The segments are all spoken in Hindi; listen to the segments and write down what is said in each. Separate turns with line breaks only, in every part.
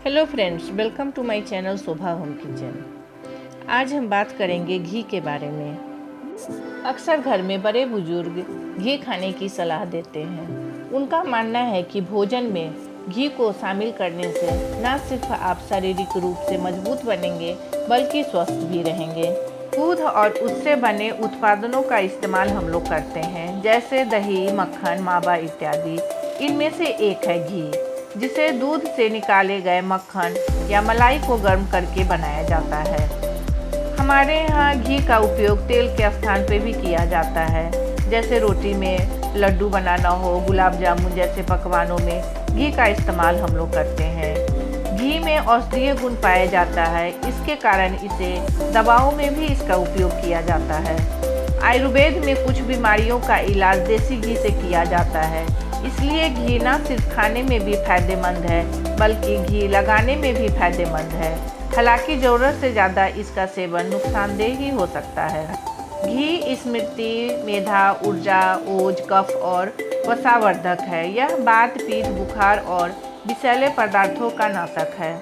Hello friends, welcome to my channel Shobha home kitchen. आज हम बात करेंगे घी के बारे में। अक्सर घर में बड़े बुजुर्ग घी खाने की सलाह देते हैं। उनका मानना है कि भोजन में घी को शामिल करने से न सिर्फ आप शारीरिक रूप से मजबूत बनेंगे बल्कि स्वस्थ भी रहेंगे। दूध और उससे बने उत्पादनों का इस्तेमाल हम लोग करते हैं, जैसे दही, मक्खन, मावा इत्यादि। इनमें से एक है घी, जिसे दूध से निकाले गए मक्खन या मलाई को गर्म करके बनाया जाता है। हमारे यहाँ घी का उपयोग तेल के स्थान पर भी किया जाता है, जैसे रोटी में लड्डू बनाना हो, गुलाब जामुन जैसे पकवानों में घी का इस्तेमाल हम लोग करते हैं। घी में औषधीय गुण पाया जाता है, इसके कारण इसे दवाओं में भी इसका उपयोग किया जाता है। आयुर्वेद में कुछ बीमारियों का इलाज देसी घी से किया जाता है, इसलिए घी न सिर्फ खाने में भी फायदेमंद है बल्कि घी लगाने में भी फायदेमंद है। हालांकि ज़रूरत से ज़्यादा इसका सेवन नुकसानदेह ही हो सकता है। घी स्मृति, मेधा, ऊर्जा, ओज, कफ और वसावर्धक है। यह बात, पीत, बुखार और विषैले पदार्थों का नाशक है।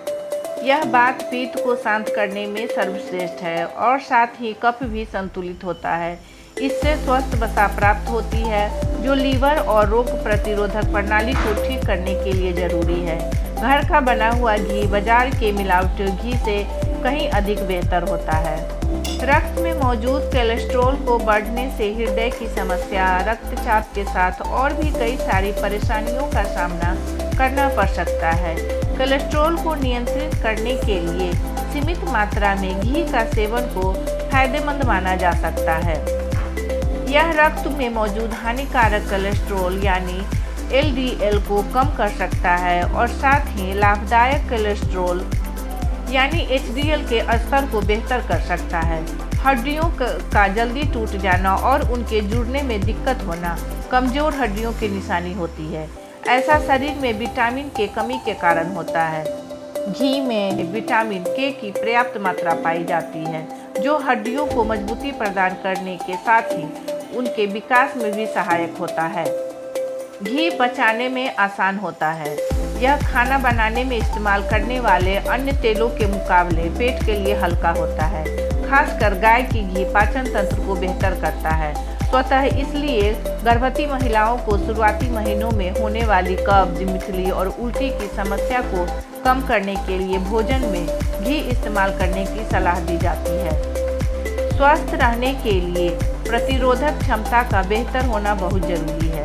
यह बात पीत को शांत करने में सर्वश्रेष्ठ है और साथ ही कफ भी संतुलित होता है। इससे स्वस्थ वसा प्राप्त होती है, जो लीवर और रोग प्रतिरोधक प्रणाली को ठीक करने के लिए जरूरी है। घर का बना हुआ घी बाजार के मिलावटी घी से कहीं अधिक बेहतर होता है। रक्त में मौजूद कोलेस्ट्रॉल को बढ़ने से हृदय की समस्या, रक्तचाप के साथ और भी कई सारी परेशानियों का सामना करना पड़ सकता है। कोलेस्ट्रॉल को नियंत्रित करने के लिए सीमित मात्रा में घी का सेवन को फायदेमंद माना जा सकता है। यह रक्त में मौजूद हानिकारक कोलेस्ट्रॉल यानी LDL को कम कर सकता है और साथ ही लाभदायक कोलेस्ट्रॉल यानी HDL के स्तर को बेहतर कर सकता है। हड्डियों का जल्दी टूट जाना और उनके जुड़ने में दिक्कत होना कमजोर हड्डियों की निशानी होती है। ऐसा शरीर में विटामिन के कमी के कारण होता है। घी में विटामिन K की पर्याप्त मात्रा पाई जाती है, जो हड्डियों को मजबूती प्रदान करने के साथ ही उनके विकास में भी सहायक होता है। घी पचाने में आसान होता है। यह खाना बनाने में इस्तेमाल करने वाले अन्य तेलों के मुकाबले पेट के लिए हल्का होता है। खासकर गाय की घी पाचन तंत्र को बेहतर करता है। स्वतः इसलिए गर्भवती महिलाओं को शुरुआती महीनों में होने वाली कब्ज, मितली और उल्टी की समस्या को कम करने के लिए भोजन में घी इस्तेमाल करने की सलाह दी जाती है। स्वस्थ रहने के लिए प्रतिरोधक क्षमता का बेहतर होना बहुत जरूरी है।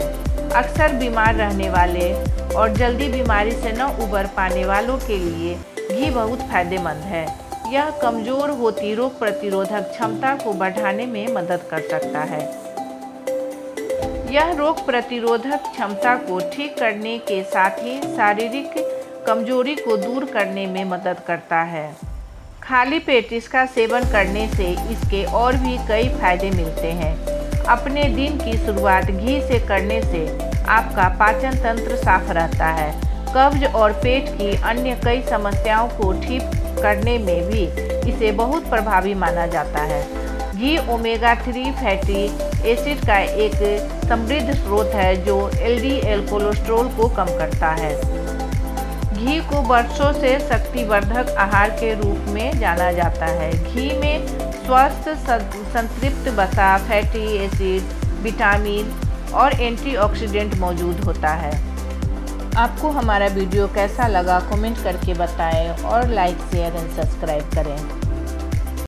अक्सर बीमार रहने वाले और जल्दी बीमारी से न उबर पाने वालों के लिए घी बहुत फायदेमंद है। यह कमजोर होती रोग प्रतिरोधक क्षमता को बढ़ाने में मदद कर सकता है। यह रोग प्रतिरोधक क्षमता को ठीक करने के साथ ही शारीरिक कमजोरी को दूर करने में मदद करता है। खाली पेट इसका सेवन करने से इसके और भी कई फायदे मिलते हैं। अपने दिन की शुरुआत घी से करने से आपका पाचन तंत्र साफ रहता है। कब्ज और पेट की अन्य कई समस्याओं को ठीक करने में भी इसे बहुत प्रभावी माना जाता है। घी ओमेगा 3 फैटी एसिड का एक समृद्ध स्रोत है, जो LDL कोलेस्ट्रॉल को कम करता है। घी को वर्षों से शक्तिवर्धक आहार के रूप में जाना जाता है। घी में स्वस्थ संतृप्त वसा, फैटी एसिड, विटामिन और एंटीऑक्सीडेंट मौजूद होता है। आपको हमारा वीडियो कैसा लगा कमेंट करके बताएं और लाइक, शेयर एंड सब्सक्राइब करें।